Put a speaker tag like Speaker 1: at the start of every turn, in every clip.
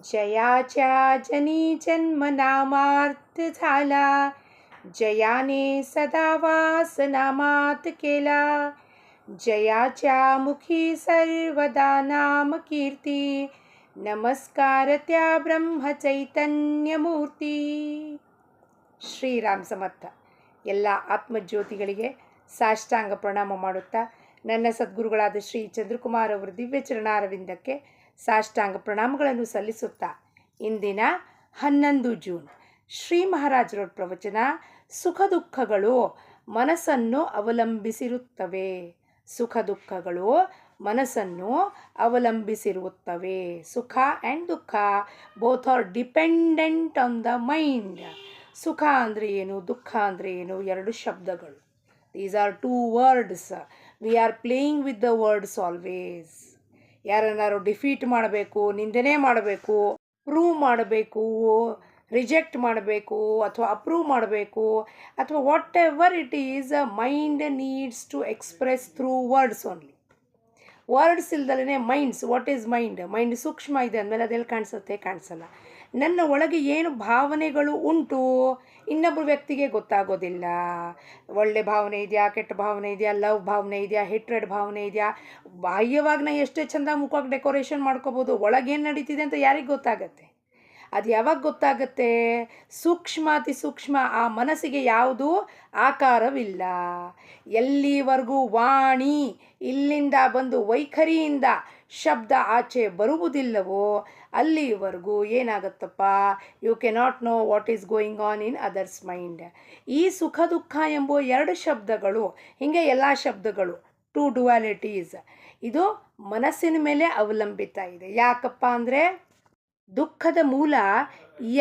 Speaker 1: जयाच्या जनी जन्म नामार्थ झाला, जयाने सदा वास नामात केला. जयाच्या मुखी सर्वदा नाम कीर्ती, नमस्कार त्या ब्रह्म चैतन्य मूर्ती. ಶ್ರೀರಾಮ್ ಸಮರ್ಥ. ಎಲ್ಲ ಆತ್ಮಜ್ಯೋತಿಗಳಿಗೆ ಸಾಷ್ಟಾಂಗ ಪ್ರಣಾಮ ಮಾಡುತ್ತಾ ನನ್ನ ಸದ್ಗುರುಗಳಾದ ಶ್ರೀ ಚಂದ್ರಕುಮಾರ್ ಅವರ ದಿವ್ಯ ಚರಣಾರವಿಂದಕ್ಕೆ ಸಾಷ್ಟಾಂಗ ಪ್ರಣಾಮಗಳನ್ನು ಸಲ್ಲಿಸುತ್ತಾ ಇಂದಿನ 11 ಜೂನ್ ಶ್ರೀ ಮಹಾರಾಜರ ಪ್ರವಚನ, ಸುಖ ದುಃಖಗಳು ಮನಸ್ಸನ್ನು ಅವಲಂಬಿಸಿರುತ್ತವೆ. ಸುಖ ದುಃಖಗಳು ಮನಸ್ಸನ್ನು ಅವಲಂಬಿಸಿರುತ್ತವೆ. ಸುಖ ಆ್ಯಂಡ್ ದುಃಖ both are dependent on the mind. ಸುಖ ಅಂದರೆ ಏನು, ದುಃಖ ಅಂದರೆ ಏನು, ಎರಡು ಶಬ್ದಗಳು. These are two words. We are playing with the words always. ಯಾರನ್ನಾರು ಡಿಫೀಟ್ ಮಾಡಬೇಕು, ನಿಂದನೆ ಮಾಡಬೇಕು, ಪ್ರೂವ್ ಮಾಡಬೇಕು, ರಿಜೆಕ್ಟ್ ಮಾಡಬೇಕು ಅಥವಾ ಅಪ್ರೂವ್ ಮಾಡಬೇಕು ಅಥವಾ whatever it is, mind needs to express through words only. Words ಇಲ್ದಲೇ minds. What is mind? Mind ಸೂಕ್ಷ್ಮ ಇದೆ ಅಂದಮೇಲೆ ಅದೆಲ್ಲಿ ಕಾಣಿಸುತ್ತೆ? ಕಾಣಿಸಲ್ಲ. ನನ್ನ ಒಳಗೆ ಏನು ಭಾವನೆಗಳು ಉಂಟು ಇನ್ನೊಬ್ಬರು ವ್ಯಕ್ತಿಗೆ ಗೊತ್ತಾಗೋದಿಲ್ಲ. ಒಳ್ಳೆ ಭಾವನೆ ಇದೆಯಾ, ಕೆಟ್ಟ ಭಾವನೆ ಇದೆಯಾ, ಲವ್ ಭಾವನೆ ಇದೆಯಾ, ಹೇಟ್ರೆಡ್ ಭಾವನೆ ಇದೆಯಾ. ಬಾಹ್ಯವಾಗಿ ನಾ ಎಷ್ಟೇ ಚೆಂದ ಮುಖಕ್ಕೆ ಡೆಕೋರೇಷನ್ ಮಾಡ್ಕೋಬೋದು, ಒಳಗೇನು ನಡೀತಿದೆ ಅಂತ ಯಾರಿಗೆ ಗೊತ್ತಾಗತ್ತೆ? ಅದು ಯಾವಾಗ ಗೊತ್ತಾಗತ್ತೆ? ಸೂಕ್ಷ್ಮಾತಿ ಸೂಕ್ಷ್ಮ ಆ ಮನಸ್ಸಿಗೆ ಯಾವುದೂ ಆಕಾರವಿಲ್ಲ. ಎಲ್ಲಿವರೆಗೂ ವಾಣಿ ಇಲ್ಲಿಂದ ಬಂದು ವೈಖರಿಯಿಂದ ಶಬ್ದ ಆಚೆ ಬರುವುದಿಲ್ಲವೋ ಅಲ್ಲಿವರೆಗೂ ಏನಾಗುತ್ತಪ್ಪ, you cannot know what is going on in others mind. ಈ ಸುಖ ದುಃಖ ಎಂಬ ಎರಡು ಶಬ್ದಗಳು, ಹೀಗೆ ಎಲ್ಲ ಶಬ್ದಗಳು, ಟು ಡುವಾಲಿಟೀಸ್, ಇದು ಮನಸ್ಸಿನ ಮೇಲೆ ಅವಲಂಬಿತ ಇದೆ. ಯಾಕಪ್ಪ ಅಂದರೆ ದುಃಖದ ಮೂಲ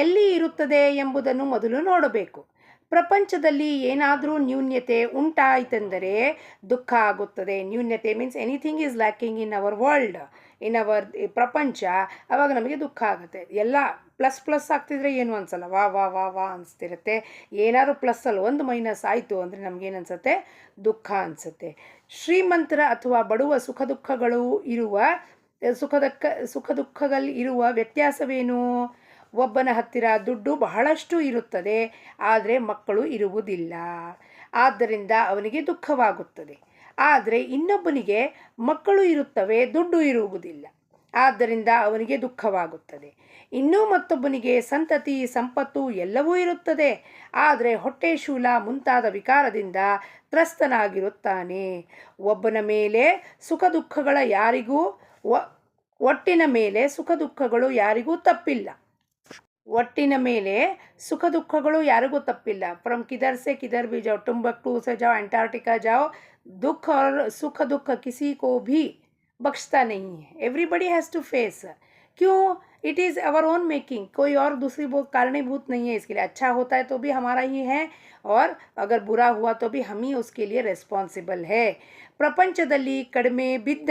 Speaker 1: ಎಲ್ಲಿ ಇರುತ್ತದೆ ಎಂಬುದನ್ನು ಮೊದಲು ನೋಡಬೇಕು. ಪ್ರಪಂಚದಲ್ಲಿ ಏನಾದರೂ ನ್ಯೂನ್ಯತೆ ಉಂಟಾಯಿತೆಂದರೆ ದುಃಖ ಆಗುತ್ತದೆ. ನ್ಯೂನ್ಯತೆ means anything is lacking in our world, in our ಪ್ರಪಂಚ. ಆವಾಗ ನಮಗೆ ದುಃಖ ಆಗುತ್ತೆ. ಎಲ್ಲ ಪ್ಲಸ್ ಪ್ಲಸ್ ಆಗ್ತಿದ್ರೆ ಏನು ಅನಿಸಲ್ಲ, ವಾ ವಾ ವಾ ವಾ ಅನಿಸ್ತಿರುತ್ತೆ. ಏನಾದ್ರು ಪ್ಲಸ್ಸಲ್ಲಿ ಒಂದು ಮೈನಸ್ ಆಯಿತು ಅಂದರೆ ನಮಗೇನು ಅನಿಸುತ್ತೆ? ದುಃಖ ಅನಿಸುತ್ತೆ. ಶ್ರೀಮಂತರ ಅಥವಾ ಬಡವ ಸುಖ ದುಃಖಗಳು ಇರುವ ಸುಖ ದುಃಖದಲ್ಲಿ ಇರುವ ವ್ಯತ್ಯಾಸವೇನು? ಒಬ್ಬನ ಹತ್ತಿರ ದುಡ್ಡು ಬಹಳಷ್ಟು ಇರುತ್ತದೆ, ಆದರೆ ಮಕ್ಕಳು ಇರುವುದಿಲ್ಲ, ಆದ್ದರಿಂದ ಅವನಿಗೆ ದುಃಖವಾಗುತ್ತದೆ. ಆದರೆ ಇನ್ನೊಬ್ಬನಿಗೆ ಮಕ್ಕಳು ಇರುತ್ತವೆ, ದುಡ್ಡು ಇರುವುದಿಲ್ಲ, ಆದ್ದರಿಂದ ಅವನಿಗೆ ದುಃಖವಾಗುತ್ತದೆ. ಇನ್ನೂ ಮತ್ತೊಬ್ಬನಿಗೆ ಸಂತತಿ ಸಂಪತ್ತು ಎಲ್ಲವೂ ಇರುತ್ತದೆ, ಆದರೆ ಹೊಟ್ಟೆ ಶೂಲ ಮುಂತಾದ ವಿಕಾರದಿಂದ ತ್ರಸ್ತನಾಗಿರುತ್ತಾನೆ. ಒಬ್ಬನ ಮೇಲೆ ಸುಖ ದುಃಖಗಳ ಯಾರಿಗೂ ಒಟ್ಟಿನ ಮೇಲೆ ಸುಖ ದುಃಖಗಳು ಯಾರಿಗೂ ತಪ್ಪಿಲ್ಲ. ಒಟ್ಟಿನ ಮೇಲೆ ಸುಖ ದುಃಖಗಳು ಯಾರಿಗೂ ತಪ್ಪಿಲ್ಲ. ಫ್ರಮ್ ಕಿಧರ್ से किधर भी जाओ, टुम्बकटू से जाओ, अंटार्कटिका जाओ, दुख और सुख दुख किसी को भी बख्शता नहीं है. Everybody has to face. क्यों? It is our own making. कोई और दूसरी वो कारणीभूत नहीं है इसके लिए. अच्छा होता है तो भी हमारा ही है, और अगर बुरा हुआ तो भी हम ही उसके लिए ರೆಸ್ಪಾನ್ಸಿಬಲ್ है. ಪ್ರಪಂಚದಲ್ಲಿ ಕಡಿಮೆ ಬಿದ್ದ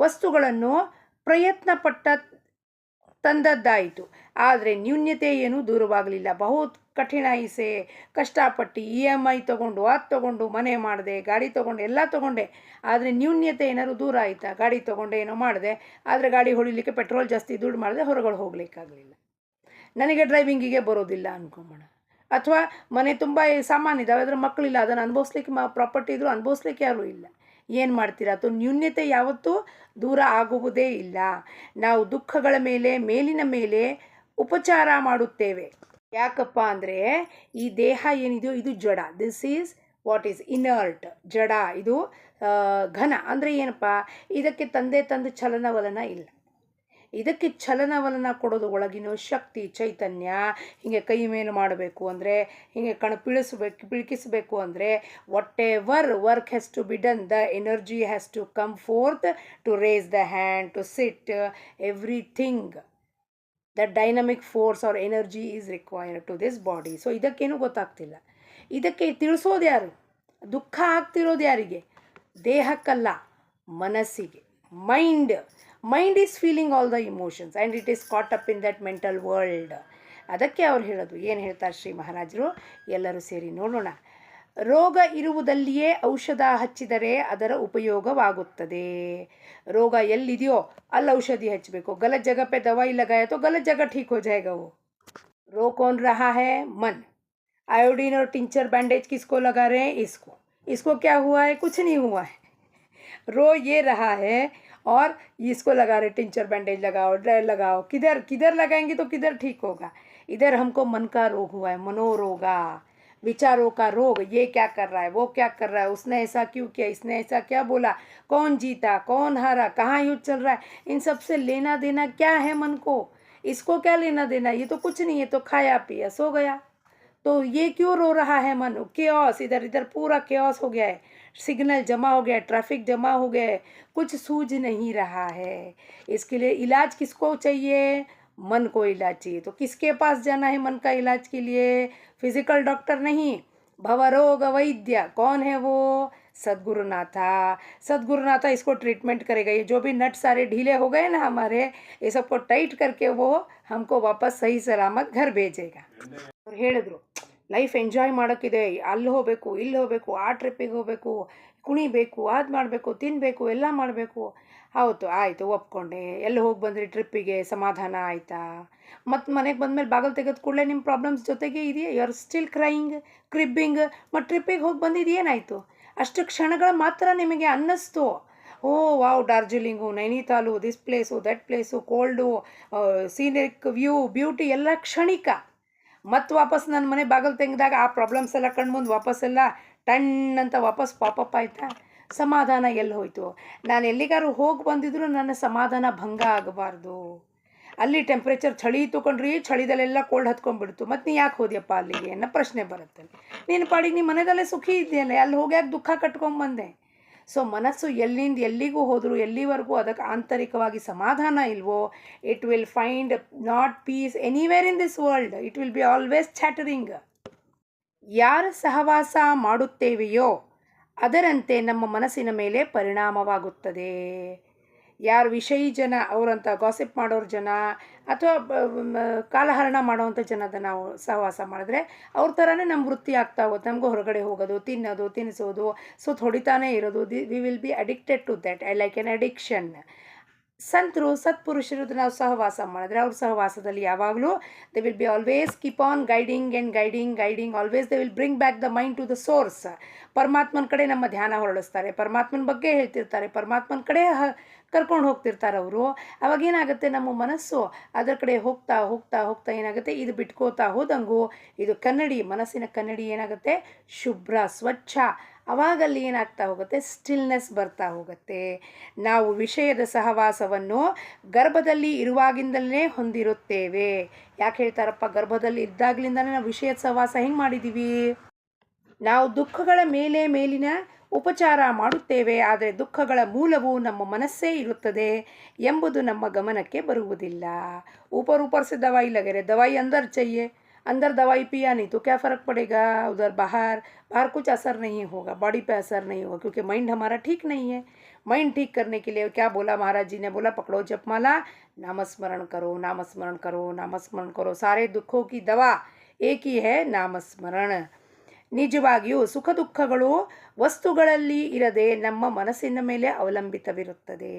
Speaker 1: ವಸ್ತುಗಳನ್ನು ಪ್ರಯತ್ನಪಟ್ಟ ತಂದದ್ದಾಯಿತು, ಆದರೆ ನ್ಯೂನ್ಯತೆ ಏನೂ ದೂರವಾಗಲಿಲ್ಲ. ಬಹುತ್ ಕಠಿಣಾಯಿಸೆ ಕಷ್ಟಪಟ್ಟು EMI ತೊಗೊಂಡು, ಅದು ತೊಗೊಂಡು, ಮನೆ ಮಾಡಿದೆ, ಗಾಡಿ ತೊಗೊಂಡು, ಎಲ್ಲ ತೊಗೊಂಡೆ, ಆದರೆ ನ್ಯೂನ್ಯತೆ ಏನಾದ್ರು ದೂರ ಆಯಿತಾ? ಗಾಡಿ ತೊಗೊಂಡೆ, ಏನೋ ಮಾಡಿದೆ, ಆದರೆ ಗಾಡಿ ಹೊಡಿಲಿಕ್ಕೆ ಪೆಟ್ರೋಲ್ ಜಾಸ್ತಿ ದುಡ್ಡು ಮಾಡಿದೆ, ಹೊರಗಡೆ ಹೋಗ್ಲಿಕ್ಕಾಗಲಿಲ್ಲ. ನನಗೆ ಡ್ರೈವಿಂಗಿಗೆ ಬರೋದಿಲ್ಲ ಅಂದ್ಕೊಂಬೋಣ. ಅಥವಾ ಮನೆ ತುಂಬ ಸಾಮಾನಿದ್ದಾವೆ, ಅದರ ಮಕ್ಕಳಿಲ್ಲ, ಅದನ್ನು ಅನುಭವಿಸ್ಲಿಕ್ಕೆ ಪ್ರಾಪರ್ಟಿ ಇದ್ದರೂ ಅನುಭವಿಸ್ಲಿಕ್ಕೆ ಯಾರೂ ಇಲ್ಲ. ಏನು ಮಾಡ್ತೀರಾ? ಅಥವಾ ನ್ಯೂನ್ಯತೆ ಯಾವತ್ತೂ ದೂರ ಆಗುವುದೇ ಇಲ್ಲ. ನಾವು ದುಃಖಗಳ ಮೇಲೆ ಮೇಲಿನ ಮೇಲೆ ಉಪಚಾರ ಮಾಡುತ್ತೇವೆ. ಯಾಕಪ್ಪ ಅಂದರೆ ಈ ದೇಹ ಏನಿದೆಯೋ ಇದು ಜಡ. This is what is inert, ಜಡ. ಇದು ಘನ ಅಂದರೆ ಏನಪ್ಪ? ಇದಕ್ಕೆ ತಂದು ಚಲನವಲನ ಇಲ್ಲ. ಇದಕ್ಕೆ ಚಲನವಲನ ಕೊಡೋದು ಒಳಗಿನ ಶಕ್ತಿ, ಚೈತನ್ಯ. ಹೀಗೆ ಕೈ ಮೇಲೆ ಮಾಡಬೇಕು ಅಂದರೆ, ಹೀಗೆ ಪಿಳಿಕಿಸಬೇಕು ಅಂದರೆ, whatever work has to be done, the energy has to come forth to raise the hand, to sit, everything. The dynamic force or energy is required to this body. So ಇದಕ್ಕೇನು ಗೊತ್ತಾಗ್ತಿಲ್ಲ. ಇದಕ್ಕೆ ತಿಳಿಸೋದು ಯಾರು? ದುಃಖ ಆಗ್ತಿರೋದು ಯಾರಿಗೆ? ದೇಹಕ್ಕಲ್ಲ, ಮನಸ್ಸಿಗೆ. Mind is feeling all the emotions and it is cot up in that mental world. ಅದಕ್ಕೆ ಅವ್ರು ಹೇಳೋದು. ಏನು ಹೇಳ್ತಾರೆ ಶ್ರೀ ಮಹಾರಾಜರು? ಎಲ್ಲರೂ ಸೇರಿ ನೋಡೋಣ. ರೋಗ ಇರುವುದಲ್ಲಿಯೇ ಔಷಧ ಹಚ್ಚಿದರೆ ಅದರ ಉಪಯೋಗವಾಗುತ್ತದೆ. ರೋಗ ಎಲ್ಲಿದೆಯೋ ಅಲ್ಲಿ ಔಷಧಿ ಹಚ್ಚಬೇಕು. गलत जगह पे दवाई लगाया तो गलत जगह ठीक हो जाएगा वो. रो कौन रहा है? मन. आयोडीन और टिंचर बैंडेज किसको लगा रहे हैं? इसको. इसको क्या हुआ है? कुछ नहीं हुआ है. रो ये रहा है और इसको लगा रहे टिंचर बैंडेज लगाओ, ड्राई लगाओ. किधर किधर लगाएंगे तो किधर ठीक होगा? इधर हमको मन का रोग हुआ है, मनोरोगा, विचारों का रोग. ये क्या कर रहा है, वो क्या कर रहा है, उसने ऐसा क्यों किया, इसने ऐसा क्या बोला, कौन जीता, कौन हारा, कहाँ युद्ध चल रहा है, इन सब से लेना देना क्या है मन को? इसको क्या लेना देना? ये तो कुछ नहीं है, तो खाया पिया सो गया. तो ये क्यों रो रहा है मन? केओस, इधर इधर पूरा केओस हो गया है, सिग्नल जमा हो गया है, ट्रैफिक जमा हो गया है, कुछ सूझ नहीं रहा है. इसके लिए इलाज किसको चाहिए? मन को इलाज चाहिए. तो किसके पास जाना है मन का इलाज के लिए? फिजिकल डॉक्टर नहीं, भवरोग वैद्य. कौन है वो? सद्गुरुनाथा. सद्गुरुनाथा इसको ट्रीटमेंट करेगा. ये जो भी नट सारे ढीले हो गए ना हमारे, ये सबको टाइट करके वो हमको वापस सही सलामत घर भेजेगा. ಅವ್ರು ಹೇಳಿದ್ರು, ಲೈಫ್ ಎಂಜಾಯ್ ಮಾಡೋಕ್ಕಿದೆ, ಅಲ್ಲಿ ಹೋಗಬೇಕು, ಇಲ್ಲಿ ಹೋಗಬೇಕು, ಆ ಟ್ರಿಪ್ಪಿಗೆ ಹೋಗಬೇಕು, ಕುಣಿಬೇಕು, ಅದು ಮಾಡಬೇಕು, ತಿನ್ನಬೇಕು, ಎಲ್ಲ ಮಾಡಬೇಕು. ಹೌದು, ಆಯಿತು, ಒಪ್ಕೊಂಡೆ. ಎಲ್ಲಿ ಹೋಗಿ ಬಂದ್ರಿ ಟ್ರಿಪ್ಪಿಗೆ? ಸಮಾಧಾನ ಆಯಿತಾ? ಮತ್ತು ಮನೆಗೆ ಬಂದಮೇಲೆ ಬಾಗಿಲು ತೆಗೆದ ಕೂಡಲೇ ನಿಮ್ಮ ಪ್ರಾಬ್ಲಮ್ಸ್ ಜೊತೆಗೆ ಇದೆಯಾ? You are still crying, cribbing. ಮತ್ತು ಟ್ರಿಪ್ಪಿಗೆ ಹೋಗಿ ಬಂದಿದ್ದು ಏನಾಯಿತು? ಅಷ್ಟು ಕ್ಷಣಗಳು ಮಾತ್ರ ನಿಮಗೆ ಅನ್ನಿಸ್ತು. Oh wow, Darjeeling, Nainital, this place, that place, cold, scenic view, beauty ಎಲ್ಲ ಕ್ಷಣಿಕ. ಮತ್ತು ವಾಪಸ್ ನನ್ನ ಮನೆ ಬಾಗಿಲು ತೆಗೆದಾಗ ಆ ಪ್ರಾಬ್ಲಮ್ಸ್ ಎಲ್ಲ ಕಣ್ಮುಂದೆ ವಾಪಸ್ಸೆಲ್ಲ ಟಣ್ ಅಂತ ವಾಪಸ್ ಪಾಪಪ್ ಆಯಿತಾ? ಸಮಾಧಾನ ಎಲ್ಲಿ ಹೋಯಿತು? ನಾನು ಎಲ್ಲಿಗಾರು ಹೋಗಿ ಬಂದಿದ್ರು ನನ್ನ ಸಮಾಧಾನ ಭಂಗ ಆಗಬಾರ್ದು. ಅಲ್ಲಿ ಟೆಂಪ್ರೇಚರ್ ಚಳಿ ತೊಗೊಂಡ್ರಿ, ಚಳಿದಲ್ಲೆಲ್ಲ ಕೋಲ್ಡ್ ಹತ್ಕೊಂಡ್ಬಿಡ್ತು. ಮತ್ತು ನೀ ಯಾಕೆ ಹೋದ್ಯಪ್ಪ ಅಲ್ಲಿಗೆ ಅನ್ನೋ ಪ್ರಶ್ನೆ ಬರುತ್ತೆ. ನೀನು ಪಾಡಿಗೆ ನೀ ಮನೆಯಲ್ಲೇ ಸುಖಿ ಇದೆಯಲ್ಲ, ಅಲ್ಲಿ ಹೋಗ್ಯಾಕೆ ದುಃಖ ಕಟ್ಕೊಂಬಂದೆ. ಸೊ ಮನಸ್ಸು ಎಲ್ಲಿಂದ ಎಲ್ಲಿಗೂ ಹೋದರೂ, ಎಲ್ಲಿವರೆಗೂ ಅದಕ್ಕೆ ಆಂತರಿಕವಾಗಿ ಸಮಾಧಾನ ಇಲ್ವೋ, it will find not peace anywhere in this world. It will be always chattering. ಯಾರ ಸಹವಾಸ ಮಾಡುತ್ತೇವೆಯೋ ಅದರಂತೆ ನಮ್ಮ ಮನಸ್ಸಿನ ಮೇಲೆ ಪರಿಣಾಮವಾಗುತ್ತದೆ. ಯಾರು ವಿಷಯಿ ಜನ, ಅವರಂತ ಗಾಸಿಪ್ ಮಾಡೋರು ಜನ, ಅಥವಾ ಕಾಲಹರಣ ಮಾಡೋವಂಥ ಜನದ ನಾವು ಸಹವಾಸ ಮಾಡಿದ್ರೆ ಅವ್ರ ಥರನೇ ನಮ್ಮ ವೃತ್ತಿ ಆಗ್ತಾ ಹೋಗುತ್ತೆ. ನಮಗೂ ಹೊರಗಡೆ ಹೋಗೋದು, ತಿನ್ನೋದು, ತಿನ್ನಿಸೋದು, ಸುತ್ತ ಹೊಡಿತಾನೇ ಇರೋದು. We will be addicted to that. I like an addiction. ಸಂತರು, ಸತ್ಪುರುಷರದ್ದು ನಾವು ಸಹವಾಸ ಮಾಡಿದ್ರೆ ಅವ್ರ ಸಹವಾಸದಲ್ಲಿ ಯಾವಾಗಲೂ they will be always keep on guiding and guiding guiding. Always they will bring back the mind to the source. ಪರಮಾತ್ಮನ ಕಡೆ ನಮ್ಮ ಧ್ಯಾನ ಹೊರಡಿಸ್ತಾರೆ, ಪರಮಾತ್ಮನ ಬಗ್ಗೆ ಹೇಳ್ತಿರ್ತಾರೆ, ಪರಮಾತ್ಮನ ಕಡೆ ಕರ್ಕೊಂಡು ಹೋಗ್ತಿರ್ತಾರೆ ಅವರು. ಅವಾಗೇನಾಗುತ್ತೆ, ನಮ್ಮ ಮನಸ್ಸು ಅದರ ಕಡೆ ಹೋಗ್ತಾ ಹೋಗ್ತಾ ಹೋಗ್ತಾ ಏನಾಗುತ್ತೆ, ಇದು ಬಿಟ್ಕೋತಾ ಹೋದಂಗೂ ಇದು ಕನ್ನಡಿ, ಮನಸ್ಸಿನ ಕನ್ನಡಿ ಏನಾಗುತ್ತೆ, ಶುಭ್ರ, ಸ್ವಚ್ಛ. ಅವಾಗಲ್ಲಿ ಏನಾಗ್ತಾ ಹೋಗುತ್ತೆ, ಸ್ಟಿಲ್ನೆಸ್ ಬರ್ತಾ ಹೋಗುತ್ತೆ. ನಾವು ವಿಷಯದ ಸಹವಾಸವನ್ನು ಗರ್ಭದಲ್ಲಿ ಇರುವಾಗಿಂದಲೇ ಹೊಂದಿರುತ್ತೇವೆ. ಯಾಕೆ ಹೇಳ್ತಾರಪ್ಪ, ಗರ್ಭದಲ್ಲಿ ಇದ್ದಾಗಲಿಂದಲೇ ನಾವು ವಿಷಯದ ಸಹವಾಸ ಹೆಂಗೆ ಮಾಡಿದ್ದೀವಿ? ನಾವು ದುಃಖಗಳ ಮೇಲಿನ ಉಪಚಾರ ಮಾಡುತ್ತೇವೆ, ಆದರೆ ದುಃಖಗಳ ಮೂಲವು ನಮ್ಮ ಮನಸ್ಸೇ ಇರುತ್ತದೆ ಎಂಬುದು ನಮ್ಮ ಗಮನಕ್ಕೆ ಬರುವುದಿಲ್ಲ. ऊपर से दवाई लगे रहे, दवाई अंदर चाहिए, अंदर दवाई पिया नहीं तो क्या फ़र्क पड़ेगा? उधर बाहर कुछ असर नहीं होगा, बॉडी पे असर नहीं होगा, क्योंकि माइंड हमारा ठीक नहीं है. माइंड ठीक करने के लिए क्या बोला महाराज जी ने? बोला पकड़ो जपमाला, नामस्मरण करो, नामस्मरण करो, नामस्मरण करो. सारे दुखों की दवा एक ही है, नामस्मरण. ನಿಜವಾಗಿಯೂ ಸುಖ ದುಃಖಗಳು ವಸ್ತುಗಳಲ್ಲಿ ಇರದೆ ನಮ್ಮ ಮನಸ್ಸಿನ ಮೇಲೆ ಅವಲಂಬಿತವಿರುತ್ತದೆ.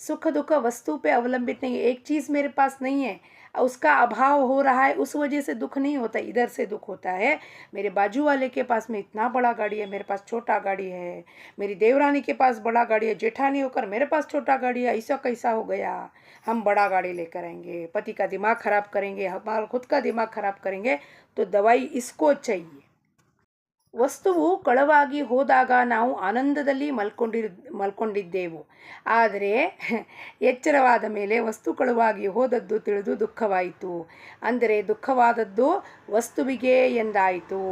Speaker 1: सुख दुख वस्तु पे अवलंबित नहीं है. एक चीज़ मेरे पास नहीं है, उसका अभाव हो रहा है, उस वजह से दुख नहीं होता, इधर से दुख होता है. मेरे बाजू वाले के पास में इतना बड़ा गाड़ी है, मेरे पास छोटा गाड़ी है. मेरी देवरानी के पास बड़ा गाड़ी है, जेठानी होकर मेरे पास छोटा गाड़ी है. ऐसा कैसा हो गया? हम बड़ा गाड़ी लेकर आएंगे, पति का दिमाग ख़राब करेंगे, हमारा खुद का दिमाग ख़राब करेंगे. तो दवाई इसको चाहिए. ವಸ್ತುವು ಕಳವಾಗಿ ಹೋದಾಗ ನಾವು ಆನಂದದಲ್ಲಿ ಮಲ್ಕೊಂಡಿದ್ದೆವು. ಆದರೆ ಎಚ್ಚರವಾದ ಮೇಲೆ ವಸ್ತು ಕಳುವಾಗಿ ಹೋದದ್ದು ತಿಳಿದು ದುಃಖವಾಯಿತು. ಅಂದರೆ ದುಃಖವಾದದ್ದು ವಸ್ತುವಿಗೆ ಎಂದಾಯಿತು.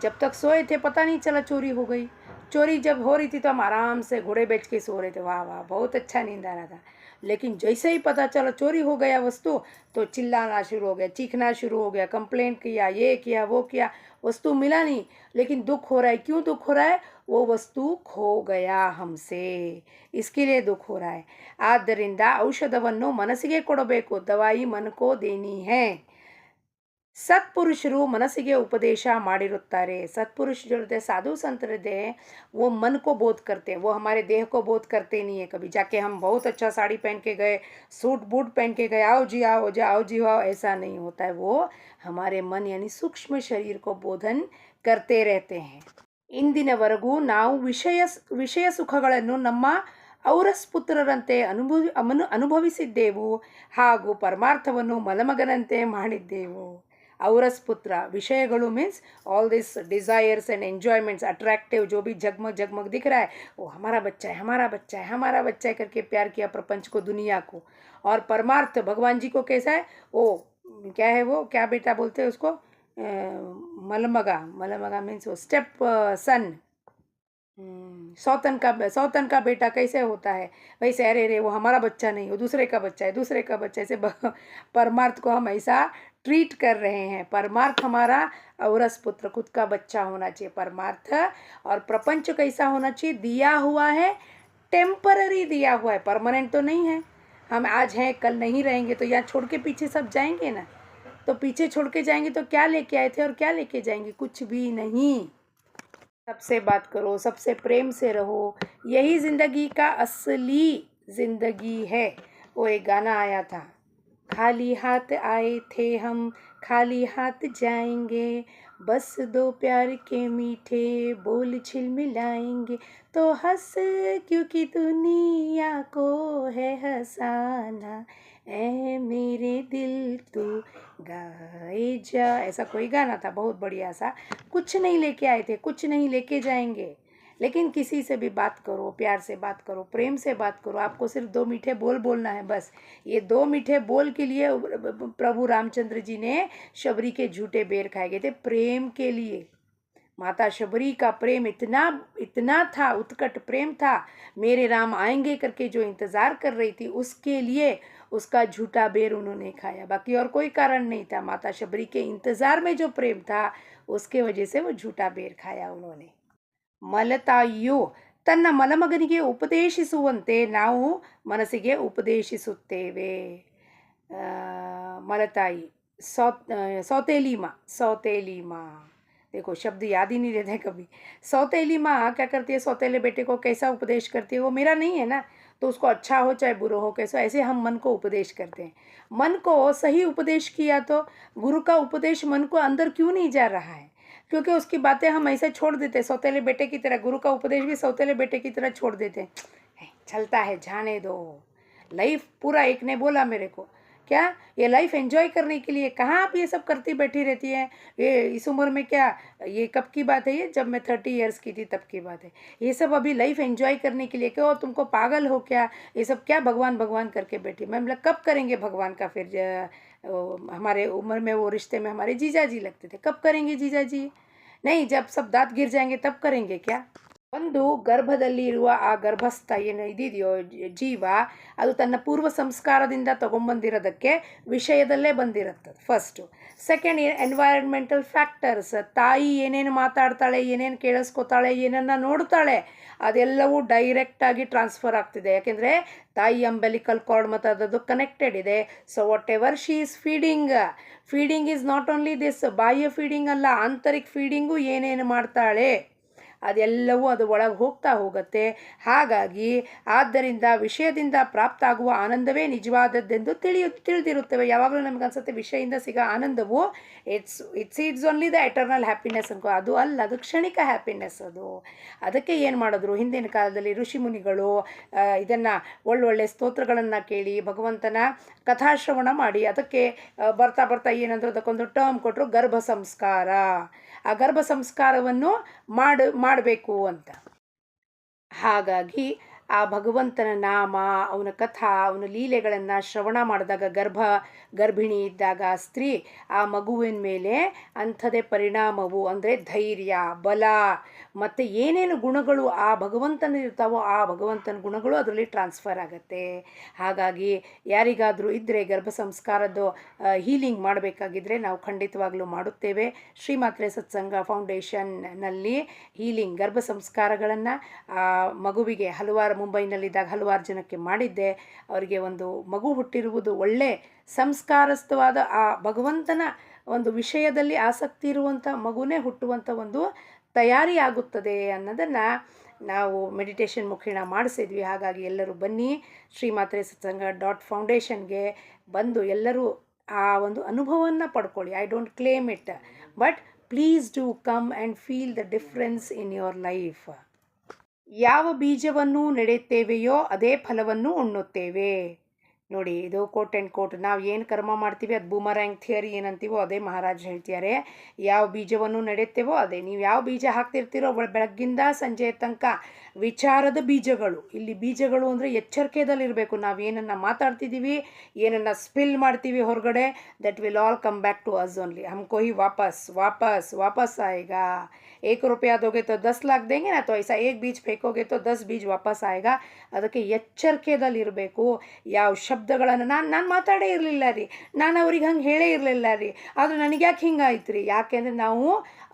Speaker 1: जब तक सोए थे पता नहीं चला चोरी हो गई. चोरी जब हो रही थी तो हम आराम से घोड़े बेच के सो रहे थे, वाह वाह बहुत अच्छा नींद आ रहा था. लेकिन जैसे ही पता चला चोरी हो गया वस्तु, तो चिल्लाना शुरू हो गया, चीखना शुरू हो गया, कंप्लेंट किया, ये किया, वो किया. वस्तु मिला नहीं, लेकिन दुख हो रहा है. क्यों दुख हो रहा है? वो वस्तु खो गया हमसे, इसके लिए दुख हो रहा है. ಆದ್ದರಿಂದ ಔಷಧವನ್ನು ಮನಸ್ಸಿಗೆ ಕೊಡಬೇಕು, ದವಾಯಿ ಮನ್ ಕೋ ದೇನಿ ಹೈ. सत्पुरुषರು ಮನಸ್ಸಿಗೆ उपदेश ಮಾಡಿರುತ್ತಾರೆ. सत्पुरुष जो होते हैं, साधु संत रहते हैं, वो मन को बोध करते हैं, वो हमारे देह को बोध करते नहीं है। कभी जाके हम बहुत अच्छा साड़ी पहन के गए, सूट बूट पहन के गए, आओ जी आओ आओ जी आओ, ऐसा नहीं होता है। वो हमारे मन यानी सूक्ष्म शरीर को बोधन करते रहते हैं। ಇಂದಿನವರೆಗೂ ನಾವು ವಿಷಯ ಸುಖಗಳನ್ನು ನಮ್ಮ ಔರಸ್ ಪುತ್ರರಂತೆ ಅನುಭವಿಸಿದ್ದೆವು ಹಾಗೂ ಪರಮಾರ್ಥವನ್ನು ಮಲಮಗನಂತೆ ಮಾಡಿದ್ದೆವು. ಔರಸ್ ಪುತ್ರ ವಿಷಯಗಳು means all this desires and enjoyments attractive जो भी जगमग जगमग दिख रहा है, वो हमारा बच्चा है, हमारा बच्चा है, हमारा बच्चा है करके प्यार किया प्रपंच को, दुनिया को। और परमार्थ भगवान जी को कैसा है, वो क्या है, वो क्या बेटा बोलते हैं उसको, मलमगा। मलमगा मीन्स वो स्टेप सन, सौतन का बेटा कैसे होता है वैसे। अरे रे वो हमारा बच्चा नहीं, वो दूसरे का बच्चा है, दूसरे का बच्चा। ऐसे परमार्थ को हम ऐसा ट्रीट कर रहे हैं। परमार्थ हमारा औरस पुत्र खुद का बच्चा होना चाहिए परमार्थ। और प्रपंच कैसा होना चाहिए, दिया हुआ है, टेम्पररी दिया हुआ है, परमानेंट तो नहीं है। हम आज हैं कल नहीं रहेंगे, तो यहाँ छोड़ के पीछे सब जाएंगे ना। तो पीछे छोड़ के जाएंगे तो क्या लेके आए थे और क्या लेके जाएंगे, कुछ भी नहीं। सबसे बात करो, सबसे प्रेम से रहो, यही ज़िंदगी का असली ज़िंदगी है। वो एक गाना आया था, खाली हाथ आए थे हम खाली हाथ जाएंगे, बस दो प्यार के मीठे बोल छिलमिलाएंगे, तो हंस क्योंकि दुनिया को है हंसाना, ऐ मेरे दिल तू गाए जा। ऐसा कोई गाना था, बहुत बढ़िया सा। कुछ नहीं लेके आए थे, कुछ नहीं लेके जाएंगे, लेकिन किसी से भी बात करो, प्यार से बात करो, प्रेम से बात करो। आपको सिर्फ 2 मीठे बोल बोलना है बस। ये 2 मीठे बोल के लिए प्रभु रामचंद्र जी ने शबरी के झूठे बेर खाए गए थे, प्रेम के लिए। माता शबरी का प्रेम इतना इतना था, उत्कट प्रेम था, मेरे राम आएंगे करके जो इंतज़ार कर रही थी, उसके लिए उसका झूठा बेर उन्होंने खाया। बाकी और कोई कारण नहीं था, माता शबरी के इंतज़ार में जो प्रेम था उसके वजह से वो झूठा बेर खाया उन्होंने। ಮಲತಾಯಿಯು ತನ್ನ ಮಲಮಗನಿಗೆ ಉಪದೇಶಿಸುವಂತೆ ನಾವು ಮನಸ್ಸಿಗೆ ಉಪದೇಶಿಸುತ್ತೇವೆ. मलताई सौतेली माँ, सौतेली माँ, देखो शब्द याद ही नहीं रहते कभी। सौतेली माँ क्या करती है, सौतेले बेटे को कैसा उपदेश करती है, वो मेरा नहीं है ना, तो उसको अच्छा हो चाहे बुरा हो कैसा, ऐसे हम मन को उपदेश करते हैं। मन को सही उपदेश किया तो गुरु का उपदेश मन को अंदर क्यों नहीं जा रहा है, क्योंकि उसकी बातें हम ऐसे छोड़ देते हैं, सौतेले बेटे की तरह। गुरु का उपदेश भी सौतेले बेटे की तरह छोड़ देते हैं, चलता है जाने दो। लाइफ पूरा एक ने बोला मेरे को, क्या ये लाइफ एंजॉय करने के लिए, कहाँ आप ये सब करती बैठी रहती हैं, ये इस उम्र में क्या, ये कब की बात है, ये जब मैं 30 इयर्स की थी तब की बात है। ये सब अभी लाइफ एंजॉय करने के लिए, क्यों तुमको पागल हो क्या, ये सब क्या भगवान भगवान करके बैठी। मैं बोला कब करेंगे भगवान का, फिर हमारे उम्र में वो रिश्ते में हमारे जीजा जी लगते थे, कब करेंगे जीजा जी, नहीं जब सब दांत गिर जाएंगे तब करेंगे क्या। ಒಂದು ಗರ್ಭದಲ್ಲಿರುವ ಆ ಗರ್ಭಸ್ಥ ಏನು ಇದಿದೆಯೋ ಜೀವ, ಅದು ತನ್ನ ಪೂರ್ವ ಸಂಸ್ಕಾರದಿಂದ ತೊಗೊಂಬಂದಿರೋದಕ್ಕೆ ವಿಷಯದಲ್ಲೇ ಬಂದಿರುತ್ತೆ ಫಸ್ಟು. ಸೆಕೆಂಡ್, ಎನ್ವೈರನ್ಮೆಂಟಲ್ ಫ್ಯಾಕ್ಟರ್ಸ್, ತಾಯಿ ಏನೇನು ಮಾತಾಡ್ತಾಳೆ, ಏನೇನು ಕೇಳಿಸ್ಕೊತಾಳೆ, ಏನನ್ನು ನೋಡ್ತಾಳೆ, ಅದೆಲ್ಲವೂ ಡೈರೆಕ್ಟಾಗಿ ಟ್ರಾನ್ಸ್ಫರ್ ಆಗ್ತಿದೆ. ಯಾಕೆಂದರೆ ತಾಯಿ ಅಂಬೆಲಿಕಲ್ ಕಾರ್ಡ್ ಮತ್ತು ಅದರದ್ದು ಕನೆಕ್ಟೆಡ್ ಇದೆ. So what ever she is feeding is not only this ಬಾಹ್ಯ ಫೀಡಿಂಗ್ ಅಲ್ಲ, ಆಂತರಿಕ ಫೀಡಿಂಗು ಏನೇನು ಮಾಡ್ತಾಳೆ ಅದೆಲ್ಲವೂ ಅದು ಒಳಗೆ ಹೋಗುತ್ತೆ. ಹಾಗಾಗಿ ಆದ್ದರಿಂದ ವಿಷಯದಿಂದ ಪ್ರಾಪ್ತ ಆಗುವ ಆನಂದವೇ ನಿಜವಾದದ್ದೆಂದು ತಿಳಿದಿರುತ್ತೇವೆ. ಯಾವಾಗಲೂ ನಮ್ಗೆ ಅನ್ಸುತ್ತೆ ವಿಷಯದಿಂದ ಸಿಗೋ ಆನಂದವು it's only the eternal happiness ಅನ್ಕೋ, ಅದು ಅಲ್ಲ, ಅದು ಕ್ಷಣಿಕ ಹ್ಯಾಪಿನೆಸ್. ಅದು ಅದಕ್ಕೆ ಏನು ಮಾಡಿದ್ರು ಹಿಂದಿನ ಕಾಲದಲ್ಲಿ ಋಷಿಮುನಿಗಳು, ಇದನ್ನು ಒಳ್ಳೊಳ್ಳೆ ಸ್ತೋತ್ರಗಳನ್ನು ಕೇಳಿ ಭಗವಂತನ ಕಥಾಶ್ರವಣ ಮಾಡಿ ಅದಕ್ಕೆ ಬರ್ತಾ ಬರ್ತಾ ಏನಂದ್ರು ಅದಕ್ಕೊಂದು ಟರ್ಮ್ ಕೊಟ್ಟರು, ಗರ್ಭ ಸಂಸ್ಕಾರ. ಆ ಗರ್ಭ ಸಂಸ್ಕಾರವನ್ನು ಮಾಡಬೇಕು ಅಂತ. ಹಾಗಾಗಿ ಆ ಭಗವಂತನ ನಾಮ, ಅವನ ಕಥಾ, ಅವನ ಲೀಲೆಗಳನ್ನು ಶ್ರವಣ ಮಾಡಿದಾಗ ಗರ್ಭಿಣಿ ಇದ್ದಾಗ ಸ್ತ್ರೀ ಆ ಮಗುವಿನ ಮೇಲೆ ಅಂಥದೇ ಪರಿಣಾಮವು, ಅಂದರೆ ಧೈರ್ಯ, ಬಲ ಮತ್ತು ಏನೇನು ಗುಣಗಳು ಆ ಭಗವಂತನಿರ್ತಾವೋ ಆ ಭಗವಂತನ ಗುಣಗಳು ಅದರಲ್ಲಿ ಟ್ರಾನ್ಸ್ಫರ್ ಆಗುತ್ತೆ. ಹಾಗಾಗಿ ಯಾರಿಗಾದರೂ ಇದ್ದರೆ ಗರ್ಭ ಸಂಸ್ಕಾರದ್ದು ಹೀಲಿಂಗ್ ಮಾಡಬೇಕಾಗಿದ್ದರೆ ನಾವು ಖಂಡಿತವಾಗಲೂ ಮಾಡುತ್ತೇವೆ. ಶ್ರೀಮಾತ್ರೆ ಸತ್ಸಂಗ ಫೌಂಡೇಶನ್ನಲ್ಲಿ ಹೀಲಿಂಗ್ ಗರ್ಭ ಸಂಸ್ಕಾರಗಳನ್ನು ಮಗುವಿಗೆ ಹಲವಾರು ಮುಂಬೈನಲ್ಲಿದ್ದಾಗ ಹಲವಾರು ಜನಕ್ಕೆ ಮಾಡಿದ್ದೆ. ಅವರಿಗೆ ಒಂದು ಮಗು ಹುಟ್ಟಿರುವುದು ಒಳ್ಳೆ ಸಂಸ್ಕಾರಸ್ಥವಾದ ಆ ಭಗವಂತನ ಒಂದು ವಿಷಯದಲ್ಲಿ ಆಸಕ್ತಿ ಇರುವಂಥ ಮಗುನೇ ಹುಟ್ಟುವಂಥ ಒಂದು ತಯಾರಿ ಆಗುತ್ತದೆ ಅನ್ನೋದನ್ನು ನಾವು ಮೆಡಿಟೇಷನ್ ಮುಖೇನ ಮಾಡಿಸಿದ್ವಿ. ಹಾಗಾಗಿ ಎಲ್ಲರೂ ಬನ್ನಿ, ಶ್ರೀಮಾತ್ರೆ ಸತ್ಸಂಗ .ಫೌಂಡೇಶನ್ಗೆ ಬಂದು ಎಲ್ಲರೂ ಆ ಒಂದು ಅನುಭವವನ್ನು ಪಡ್ಕೊಳ್ಳಿ. I don't claim it, but please do come and feel the difference in your life. ಯಾವ ಬೀಜವನ್ನು ನೆಡೆಯುತ್ತೇವೆಯೋ ಅದೇ ಫಲವನ್ನು ಉಣ್ಣುತ್ತೇವೆ. ನೋಡಿ, ಇದು ಕೋಟ್ ಆ್ಯಂಡ್ ಕೋಟ್. ನಾವು ಏನು ಕರ್ಮ ಮಾಡ್ತೀವಿ ಅದು ಬೂಮರ್ಯಾಂಗ್ ಥಿಯರಿ ಏನಂತೀವೋ ಅದೇ ಮಹಾರಾಜ್ ಹೇಳ್ತಿದ್ದಾರೆ. ಯಾವ ಬೀಜವನ್ನು ನೆಡೆಯುತ್ತೇವೋ ಅದೇ. ನೀವು ಯಾವ ಬೀಜ ಹಾಕ್ತಿರ್ತೀರೋ ಬೆಳಗ್ಗಿಂದ ಸಂಜೆ ತನಕ ವಿಚಾರದ ಬೀಜಗಳು. ಇಲ್ಲಿ ಬೀಜಗಳು ಅಂದರೆ ಎಚ್ಚರಿಕೆದಲ್ಲಿರಬೇಕು. ನಾವು ಏನನ್ನು ಮಾತಾಡ್ತಿದ್ದೀವಿ, ಏನನ್ನು ಸ್ಪಿಲ್ ಮಾಡ್ತೀವಿ ಹೊರಗಡೆ, that will all come back to us only. हमको ही वापस आएगा. 1 रुपया दोगे तो 10 लाख देंगे ना, तो ऐसा एक बीज फेंकोगे तो 10 बीज वापस आएगा. ಅದಕ್ಕೆ ಎಚ್ಚರಿಕೆದಲ್ಲಿರಬೇಕು. ಯಾವ ಶಬ್ದಗಳನ್ನು ನಾನು ಮಾತಾಡೇ ಇರಲಿಲ್ಲ ರೀ, ನಾನು ಅವ್ರಿಗೆ ಹಂಗೆ ಹೇಳೇ ಇರಲಿಲ್ಲ ರೀ, ಆದರೆ ನನಗೆ ಯಾಕೆ ಹಿಂಗಾಯ್ತು ರೀ? ಯಾಕೆಂದರೆ ನಾವು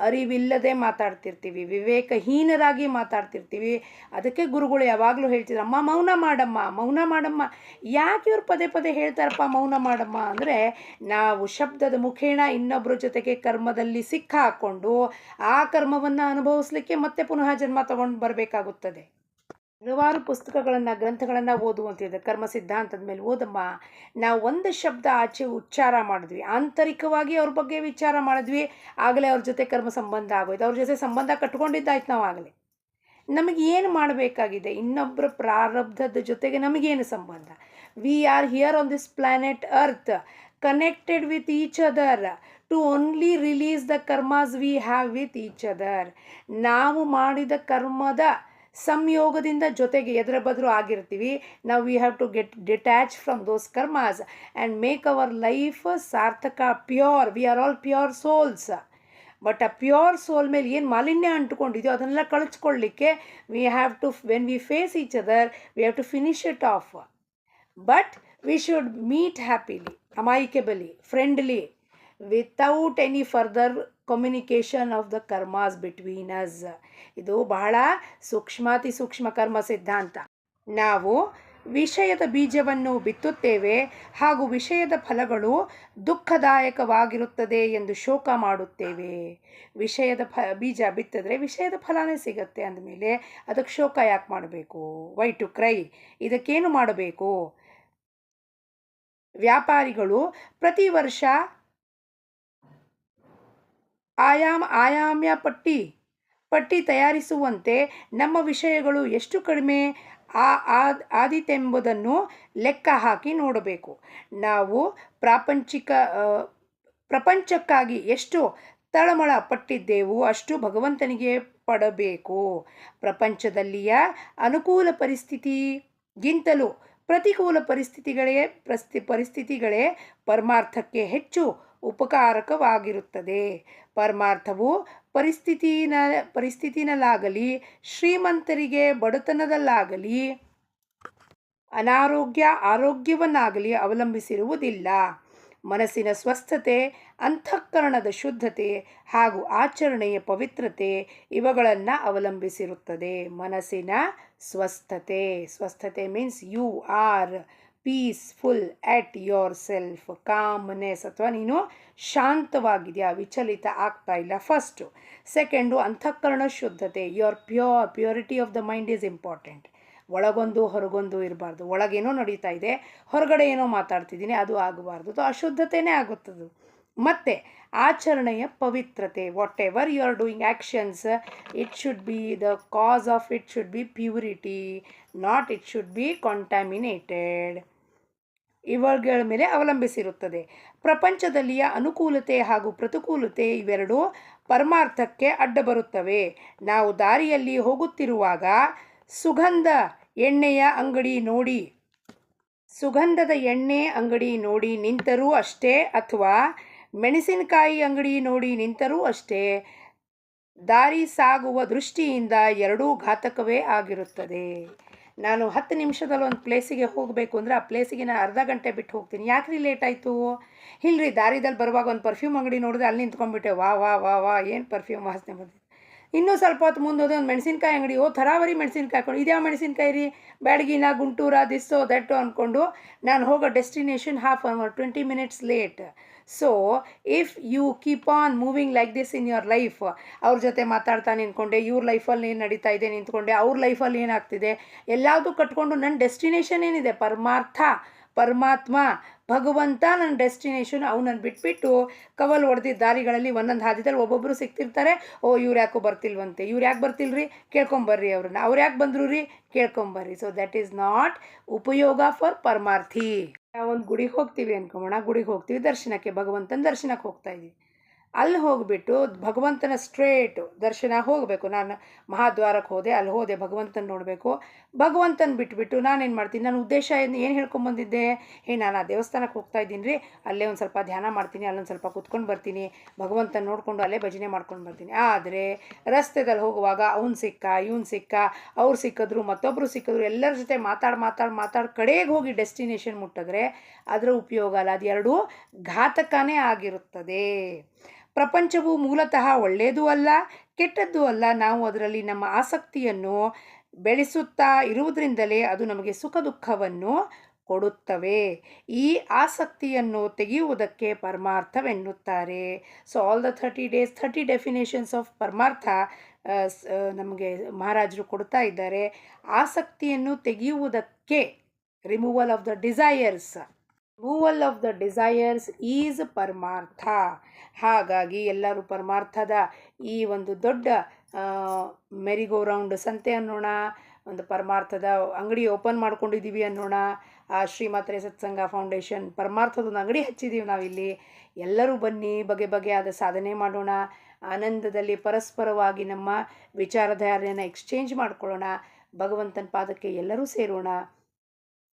Speaker 1: ಅರಿವಿಲ್ಲದೆ ಮಾತಾಡ್ತಿರ್ತೀವಿ, ವಿವೇಕಹೀನರಾಗಿ ಮಾತಾಡ್ತಿರ್ತೀವಿ. ಅದಕ್ಕೆ ಗುರುಗಳು ಯಾವಾಗಲೂ ಹೇಳ್ತಿದ್ರು, ಅಮ್ಮ ಮೌನ ಮಾಡಮ್ಮ. ಯಾಕೆ ಇವ್ರು ಪದೇ ಪದೇ ಹೇಳ್ತಾರಪ್ಪ ಮೌನ ಮಾಡಮ್ಮ ಅಂದರೆ, ನಾವು ಶಬ್ದದ ಮುಖೇನ ಇನ್ನೊಬ್ಬರ ಜೊತೆಗೆ ಕರ್ಮದಲ್ಲಿ ಸಿಕ್ಕಾಕ್ಕೊಂಡು ಆ ಕರ್ಮವನ್ನು ಅನುಭವಿಸ್ಲಿಕ್ಕೆ ಮತ್ತೆ ಪುನಃ ಜನ್ಮ ತಗೊಂಡು ಬರಬೇಕಾಗುತ್ತದೆ. ಹಲವಾರು ಪುಸ್ತಕಗಳನ್ನು ಗ್ರಂಥಗಳನ್ನು ಓದುವಂತಿದೆ. ಕರ್ಮ ಸಿದ್ಧಾಂತದ ಮೇಲೆ ಓದಮ್ಮ. ನಾವು ಒಂದು ಶಬ್ದ ಆಚೆ ಉಚ್ಚಾರ ಮಾಡಿದ್ವಿ, ಆಂತರಿಕವಾಗಿ ಅವ್ರ ಬಗ್ಗೆ ವಿಚಾರ ಮಾಡಿದ್ವಿ, ಆಗಲೇ ಅವ್ರ ಜೊತೆ ಕರ್ಮ ಸಂಬಂಧ ಆಗೋಯ್ತು. ಅವ್ರ ಜೊತೆ ಸಂಬಂಧ ಕಟ್ಕೊಂಡಿದ್ದಾಯ್ತು. ನಾವು ಆಗಲೇ ನಮಗೆ ಏನು ಮಾಡಬೇಕಾಗಿದೆ? ಇನ್ನೊಬ್ಬರ ಪ್ರಾರಬ್ಧದ ಜೊತೆಗೆ ನಮಗೇನು ಸಂಬಂಧ? We are here on this planet earth, connected with each other to only release the karmas we have with each other. ನಾವು ಮಾಡಿದ ಕರ್ಮದ ಸಂಯೋಗದಿಂದ ಜೊತೆಗೆ ಎದುರ ಬದ್ರು ಆಗಿರ್ತೀವಿ. ನಾವು we have to get detach from those karmas and make our life ಸಾರ್ಥಕ, pure. We are all pure souls. But ಆ ಪ್ಯೂರ್ ಸೋಲ್ ಮೇಲೆ ಏನು ಮಾಲಿನ್ಯ ಅಂಟ್ಕೊಂಡಿದೆಯೋ ಅದನ್ನೆಲ್ಲ ಕಳಿಸ್ಕೊಳ್ಳಿಕ್ಕೆ we have to, when we face each other, we have to finish it off. But we should meet happily, amicably, friendly, without any further communication of the karmas between us. ಇದು ಬಹಳ ಸೂಕ್ಷ್ಮಾತಿ ಸೂಕ್ಷ್ಮ ಕರ್ಮ ಸಿದ್ಧಾಂತ. ನಾವು ವಿಷಯದ ಬೀಜವನ್ನು ಬಿತ್ತುತ್ತೇವೆ ಹಾಗೂ ವಿಷಯದ ಫಲಗಳು ದುಃಖದಾಯಕವಾಗಿರುತ್ತದೆ ಎಂದು ಶೋಕ ಮಾಡುತ್ತೇವೆ. ವಿಷಯದ ಬೀಜ ಬಿತ್ತಿದ್ರೆ ವಿಷಯದ ಫಲನೇ ಸಿಗುತ್ತೆ ಅಂದಮೇಲೆ ಅದಕ್ಕೆ ಶೋಕ ಯಾಕೆ ಮಾಡಬೇಕು? Why to cry? ಇದಕ್ಕೇನು ಮಾಡಬೇಕು? ವ್ಯಾಪಾರಿಗಳು ಪ್ರತಿ ವರ್ಷ ಆಯಾಮ್ಯ ಪಟ್ಟಿ ತಯಾರಿಸುವಂತೆ ನಮ್ಮ ವಿಷಯಗಳು ಎಷ್ಟು ಕಡಿಮೆ ಆದೀತೆಂಬುದನ್ನು ಲೆಕ್ಕ ಹಾಕಿ ನೋಡಬೇಕು. ನಾವು ಪ್ರಪಂಚಕ್ಕಾಗಿ ಎಷ್ಟು ತಳಮಳ ಪಟ್ಟಿದ್ದೆವು ಅಷ್ಟು ಭಗವಂತನಿಗೆ ಪಡಬೇಕು. ಪ್ರಪಂಚದಲ್ಲಿಯ ಅನುಕೂಲ ಪರಿಸ್ಥಿತಿಗಿಂತಲೂ ಪ್ರತಿಕೂಲ ಪರಿಸ್ಥಿತಿಗಳೇ ಪರಮಾರ್ಥಕ್ಕೆ ಹೆಚ್ಚು ಉಪಕಾರಕವಾಗಿರುತ್ತದೆ. ಪರಮಾರ್ಥವು ಪರಿಸ್ಥಿತಿನಲ್ಲಾಗಲಿ, ಶ್ರೀಮಂತರಿಗೆ ಬಡತನದಲ್ಲಾಗಲಿ, ಆರೋಗ್ಯವನ್ನಾಗಲಿ ಅವಲಂಬಿಸಿರುವುದಿಲ್ಲ. ಮನಸ್ಸಿನ ಸ್ವಸ್ಥತೆ, ಅಂತಃಕರಣದ ಶುದ್ಧತೆ ಹಾಗೂ ಆಚರಣೆಯ ಪವಿತ್ರತೆ ಇವುಗಳನ್ನು ಅವಲಂಬಿಸಿರುತ್ತದೆ. ಮನಸ್ಸಿನ ಸ್ವಸ್ಥತೆ means you are peaceful at your self. Calmness ಅಥವಾ ನೀನು ಶಾಂತವಾಗಿದೆಯಾ, ವಿಚಲಿತ ಆಗ್ತಾ ಇಲ್ಲ, ಫಸ್ಟು. ಸೆಕೆಂಡು ಅಂತಃಕರಣ ಶುದ್ಧತೆ, purity of the mind is important. ಒಳಗೊಂದು ಹೊರಗೊಂದು ಇರಬಾರ್ದು. ಒಳಗೇನೋ ನಡೀತಾ ಇದೆ, ಹೊರಗಡೆ ಏನೋ ಮಾತಾಡ್ತಿದ್ದೀನಿ, ಅದು ಆಗಬಾರ್ದು. ಅಶುದ್ಧತೆಯೇ ಆಗುತ್ತದು. ಮತ್ತು ಆಚರಣೆಯ ಪವಿತ್ರತೆ, whatever you are doing actions, it should be the cause of it should be purity, not it should be contaminated. ಇವುಗಳ ಮೇಲೆ ಅವಲಂಬಿಸಿರುತ್ತದೆ. ಪ್ರಪಂಚದಲ್ಲಿಯ ಅನುಕೂಲತೆ ಹಾಗೂ ಪ್ರತಿಕೂಲತೆ ಇವೆರಡೂ ಪರಮಾರ್ಥಕ್ಕೆ ಅಡ್ಡ ಬರುತ್ತವೆ. ನಾವು ದಾರಿಯಲ್ಲಿ ಹೋಗುತ್ತಿರುವಾಗ ಸುಗಂಧದ ಎಣ್ಣೆ ಅಂಗಡಿ ನೋಡಿ ನಿಂತರೂ ಅಷ್ಟೇ, ಅಥವಾ ಮೆಣಸಿನಕಾಯಿ ಅಂಗಡಿ ನೋಡಿ ನಿಂತರೂ ಅಷ್ಟೇ, ದಾರಿ ಸಾಗುವ ದೃಷ್ಟಿಯಿಂದ ಎರಡೂ ಘಾತಕವೇ ಆಗಿರುತ್ತದೆ. ನಾನು 10 ನಿಮಿಷದಲ್ಲಿ ಒಂದು ಪ್ಲೇಸಿಗೆ ಹೋಗಬೇಕು ಅಂದರೆ ಆ ಪ್ಲೇಸಿಗೆ ನಾನು ಅರ್ಧ ಗಂಟೆ ಬಿಟ್ಟು ಹೋಗ್ತೀನಿ. ಯಾಕ್ರಿ ಲೇಟ್ ಆಯಿತು? ಇಲ್ಲರಿ, ದಾರಿದಲ್ಲಿ ಬರುವಾಗ ಒಂದು ಪರ್ಫ್ಯೂಮ್ ಅಂಗಡಿ ನೋಡಿದೆ, ಅಲ್ಲಿ ನಿಂತ್ಕೊಂಡ್ಬಿಟ್ಟೆ. ವಾ ಏನು ಪರ್ಫ್ಯೂಮ್ ವಾಸನೆ ಬಂದಿದೆ. ಇನ್ನೂ ಸ್ವಲ್ಪ ಹೊತ್ತು ಮುಂದೆ ಹೋದೆ, ಒಂದು ಮೆಣಸಿನ್ಕಾಯಿ ಅಂಗಡಿ, ಥರಾವರಿ ಮೆಣಸಿನ್ಕಾಯಿ ಹಾಕೊಂಡು, ಇದ್ಯಾವ ಮೆಣಸಿನ್ಕಾಯಿ ರೀ, ಬ್ಯಾಡಗಿನ, ಗುಂಟೂರ, ದಿಸ್ಸೋ ದಟ್ಟೋ ಅಂದ್ಕೊಂಡು ನಾನು ಹೋಗೋ destination half hour 20 minutes late. So if you keep on moving like this in your life, ಅವ್ರ ಜೊತೆ ಮಾತಾಡ್ತಾ ನಿಂತ್ಕೊಂಡೆ, ಇವ್ರ ಲೈಫಲ್ಲಿ ಏನು ನಡೀತಾ ಇದೆ ನಿಂತ್ಕೊಂಡೆ, ಅವ್ರ ಲೈಫಲ್ಲಿ ಏನಾಗ್ತಿದೆ, ಎಲ್ಲದೂ ಕಟ್ಕೊಂಡು ನನ್ನ ಡೆಸ್ಟಿನೇಷನ್ ಏನಿದೆ, ಪರಮಾತ್ಮ ಭಗವಂತ ನನ್ನ ಡೆಸ್ಟಿನೇಷನ್, ಅವನನ್ನು ಬಿಟ್ಬಿಟ್ಟು ಕವಲ್ ಹೊಡೆದಿದ್ದ ದಾರಿಗಳಲ್ಲಿ ಒಂದೊಂದು ಹಾದಿದಲ್ಲಿ ಒಬ್ಬೊಬ್ಬರು ಸಿಗ್ತಿರ್ತಾರೆ. ಇವ್ರು ಯಾಕೋ ಬರ್ತಿಲ್ವಂತೆ, ಇವ್ರು ಯಾಕೆ ಬರ್ತಿಲ್ರಿ, ಕೇಳ್ಕೊಂಬರ್ರಿ ಅವ್ರನ್ನ, ಅವ್ರು ಯಾಕೆ ಬಂದರು ರೀ, ಕೇಳ್ಕೊಂಬರ್ರಿ. ಸೊ ದಟ್ ಈಸ್ ನಾಟ್ ಉಪಯೋಗ ಫಾರ್ ಪರಮಾರ್ಥಿ. ಒಂದು ಗುಡಿಗೆ ಹೋಗ್ತೀವಿ ಅನ್ಕೊಂಬೋಣ, ಗುಡಿಗೆ ಹೋಗ್ತೀವಿ ದರ್ಶನಕ್ಕೆ, ಭಗವಂತನ ದರ್ಶನಕ್ಕೆ ಹೋಗ್ತಾ ಇದ್ದೀವಿ. ಅಲ್ಲಿ ಹೋಗಿಬಿಟ್ಟು ಭಗವಂತನ ಸ್ಟ್ರೇಟ್ ದರ್ಶನ ಹೋಗಬೇಕು. ನಾನು ಮಹಾದ್ವಾರಕ್ಕೆ ಹೋದೆ, ಅಲ್ಲಿ ಹೋದೆ, ಭಗವಂತನ ನೋಡಬೇಕು. ಭಗವಂತನ ಬಿಟ್ಬಿಟ್ಟು ನಾನೇನು ಮಾಡ್ತೀನಿ, ನನ್ನ ಉದ್ದೇಶ ಏನು ಹೇಳ್ಕೊಂಬಂದಿದ್ದೆ, ನಾನು ಆ ದೇವಸ್ಥಾನಕ್ಕೆ ಹೋಗ್ತಾ ಇದ್ದೀನಿ ರೀ, ಅಲ್ಲೇ ಒಂದು ಸ್ವಲ್ಪ ಧ್ಯಾನ ಮಾಡ್ತೀನಿ, ಅಲ್ಲೊಂದು ಸ್ವಲ್ಪ ಕುತ್ಕೊಂಡು ಬರ್ತೀನಿ, ಭಗವಂತನ ನೋಡಿಕೊಂಡು ಅಲ್ಲೇ ಭಜನೆ ಮಾಡ್ಕೊಂಡು ಬರ್ತೀನಿ. ಆದರೆ ರಸ್ತೆದಲ್ಲಿ ಹೋಗುವಾಗ ಅವ್ನು ಸಿಕ್ಕ, ಇವನು ಸಿಕ್ಕ, ಅವ್ರು ಸಿಕ್ಕಿದ್ರು, ಮತ್ತೊಬ್ಬರು ಸಿಕ್ಕಿದ್ರು, ಎಲ್ಲರ ಜೊತೆ ಮಾತಾಡಿ ಕಡೆಗೆ ಹೋಗಿ ಡೆಸ್ಟಿನೇಷನ್ ಮುಟ್ಟಿದ್ರೆ ಅದರ ಉಪಯೋಗ ಅಲ್ಲ, ಅದು ಎರಡೂ ಘಾತಕನೇ ಆಗಿರುತ್ತದೆ. ಪ್ರಪಂಚವು ಮೂಲತಃ ಒಳ್ಳೆಯದೂ ಅಲ್ಲ, ಕೆಟ್ಟದ್ದೂ ಅಲ್ಲ. ನಾವು ಅದರಲ್ಲಿ ನಮ್ಮ ಆಸಕ್ತಿಯನ್ನು ಬೆಳೆಸುತ್ತಾ ಇರುವುದರಿಂದಲೇ ಅದು ನಮಗೆ ಸುಖ ದುಃಖವನ್ನು ಕೊಡುತ್ತವೆ. ಈ ಆಸಕ್ತಿಯನ್ನು ತೆಗೆಯುವುದಕ್ಕೆ ಪರಮಾರ್ಥವೆನ್ನುತ್ತಾರೆ. So all the 30 days 30 definitions of paramartha ನಮಗೆ ಮಹಾರಾಜರು ಕೊಡ್ತಾ ಇದ್ದಾರೆ. ಆಸಕ್ತಿಯನ್ನು ತೆಗೆಯುವುದಕ್ಕೆ, removal of the desires is paramartha. ಹಾಗಾಗಿ ಎಲ್ಲರೂ ಪರಮಾರ್ಥದ ಈ ಒಂದು ದೊಡ್ಡ ಮೆರಿಗೋ ರೌಂಡ್ ಸಂತೆ ಅನ್ನೋಣ, ಒಂದು ಪರಮಾರ್ಥದ ಅಂಗಡಿ ಓಪನ್ ಮಾಡ್ಕೊಂಡಿದ್ದೀವಿ ಅನ್ನೋಣ. ಶ್ರೀಮಾತ್ರೆ ಸತ್ಸಂಗ ಫೌಂಡೇಶನ್ ಪರಮಾರ್ಥದೊಂದು ಅಂಗಡಿ ಹಚ್ಚಿದ್ದೀವಿ ನಾವಿಲ್ಲಿ. ಎಲ್ಲರೂ ಬನ್ನಿ, ಬಗೆಬಗೆಯಾದ ಸಾಧನೆ ಮಾಡೋಣ, ಆನಂದದಲ್ಲಿ ಪರಸ್ಪರವಾಗಿ ನಮ್ಮ ವಿಚಾರಧಾರೆಯನ್ನು ಎಕ್ಸ್ಚೇಂಜ್ ಮಾಡ್ಕೊಳ್ಳೋಣ, ಭಗವಂತನ ಪಾದಕ್ಕೆ ಎಲ್ಲರೂ ಸೇರೋಣ.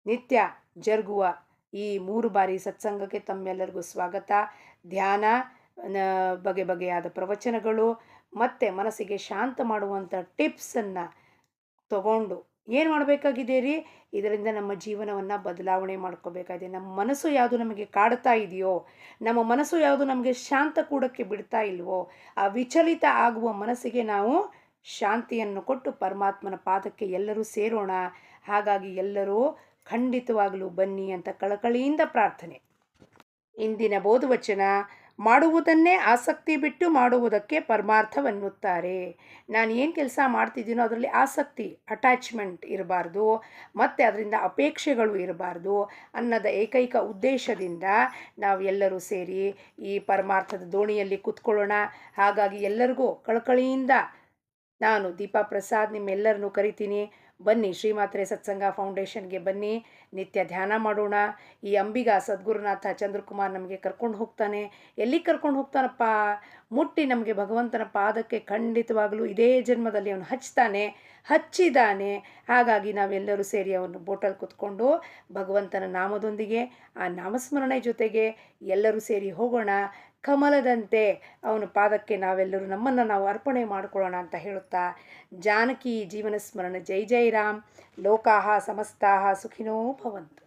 Speaker 1: ನಿತ್ಯ ಜರುಗುವ ಈ 3 ಬಾರಿ ಸತ್ಸಂಗಕ್ಕೆ ತಮ್ಮೆಲ್ಲರಿಗೂ ಸ್ವಾಗತ. ಧ್ಯಾನ, ಬಗೆಬಗೆಯಾದ ಪ್ರವಚನಗಳು ಮತ್ತು ಮನಸ್ಸಿಗೆ ಶಾಂತ ಮಾಡುವಂಥ ಟಿಪ್ಸನ್ನು ತಗೊಂಡು ಏನು ಮಾಡಬೇಕಾಗಿದೆ ರೀ, ಇದರಿಂದ ನಮ್ಮ ಜೀವನವನ್ನು ಬದಲಾವಣೆ ಮಾಡ್ಕೋಬೇಕಾಗಿದೆ. ನಮ್ಮ ಮನಸ್ಸು ಯಾವುದು ನಮಗೆ ಕಾಡ್ತಾ ಇದೆಯೋ, ನಮ್ಮ ಮನಸ್ಸು ಯಾವುದು ನಮಗೆ ಶಾಂತ ಕೂಡಕ್ಕೆ ಬಿಡ್ತಾ ಇಲ್ವೋ, ಆ ವಿಚಲಿತ ಆಗುವ ಮನಸ್ಸಿಗೆ ನಾವು ಶಾಂತಿಯನ್ನು ಕೊಟ್ಟು ಪರಮಾತ್ಮನ ಪಾದಕ್ಕೆ ಎಲ್ಲರೂ ಸೇರೋಣ. ಹಾಗಾಗಿ ಎಲ್ಲರೂ ಖಂಡಿತವಾಗಲೂ ಬನ್ನಿ ಅಂತ ಕಳಕಳಿಯಿಂದ ಪ್ರಾರ್ಥನೆ. ಇಂದಿನ ಬೋಧವಚನ: ಮಾಡುವುದನ್ನೇ ಆಸಕ್ತಿ ಬಿಟ್ಟು ಮಾಡುವುದಕ್ಕೆ ಪರಮಾರ್ಥವೆನ್ನುತ್ತಾರೆ. ನಾನು ಏನು ಕೆಲಸ ಮಾಡ್ತಿದ್ದೀನೋ ಅದರಲ್ಲಿ ಆಸಕ್ತಿ, ಅಟ್ಯಾಚ್ಮೆಂಟ್ ಇರಬಾರ್ದು, ಮತ್ತು ಅದರಿಂದ ಅಪೇಕ್ಷೆಗಳು ಇರಬಾರ್ದು ಅನ್ನೋದ ಏಕೈಕ ಉದ್ದೇಶದಿಂದ ನಾವು ಎಲ್ಲರೂ ಸೇರಿ ಈ ಪರಮಾರ್ಥದ ದೋಣಿಯಲ್ಲಿ ಕೂತ್ಕೊಳ್ಳೋಣ. ಹಾಗಾಗಿ ಎಲ್ಲರಿಗೂ ಕಳಕಳಿಯಿಂದ ನಾನು ದೀಪಾ ಪ್ರಸಾದ್ ನಿಮ್ಮೆಲ್ಲರನ್ನೂ ಕರಿತೀನಿ. ಬನ್ನಿ, ಶ್ರೀಮಾತ್ರೆ ಸತ್ಸಂಗ ಫೌಂಡೇಶನ್ಗೆ ಬನ್ನಿ, ನಿತ್ಯ ಧ್ಯಾನ ಮಾಡೋಣ. ಈ ಅಂಬಿಗ ಸದ್ಗುರುನಾಥ ಚಂದ್ರಕುಮಾರ್ ನಮಗೆ ಕರ್ಕೊಂಡು ಹೋಗ್ತಾನೆ. ಎಲ್ಲಿ ಕರ್ಕೊಂಡು ಹೋಗ್ತಾನಪ್ಪ? ಮುಟ್ಟಿ ನಮಗೆ ಭಗವಂತನ ಪಾದಕ್ಕೆ ಖಂಡಿತವಾಗಲೂ ಇದೇ ಜನ್ಮದಲ್ಲಿ ಅವನು ಹಚ್ಚಿದ್ದಾನೆ. ಹಾಗಾಗಿ ನಾವೆಲ್ಲರೂ ಸೇರಿ ಅವನು ಬೋಟಲ್ಲಿ ಕೂತ್ಕೊಂಡು ಭಗವಂತನ ನಾಮದೊಂದಿಗೆ, ಆ ನಾಮಸ್ಮರಣೆ ಜೊತೆಗೆ ಎಲ್ಲರೂ ಸೇರಿ ಹೋಗೋಣ. ಕಮಲದಂತೆ ಅವನ ಪಾದಕ್ಕೆ ನಾವೆಲ್ಲರೂ ನಮ್ಮನ್ನು ನಾವು ಅರ್ಪಣೆ ಮಾಡಿಕೊಳ್ಳೋಣ ಅಂತ ಹೇಳುತ್ತಾ, ಜಾನಕಿ ಜೀವನ ಸ್ಮರಣ. ಜೈ ಜೈ ರಾಮ್. ಲೋಕಾಹ ಸಮಸ್ತಾಹ ಸುಖಿನೋ ಭವಂತು.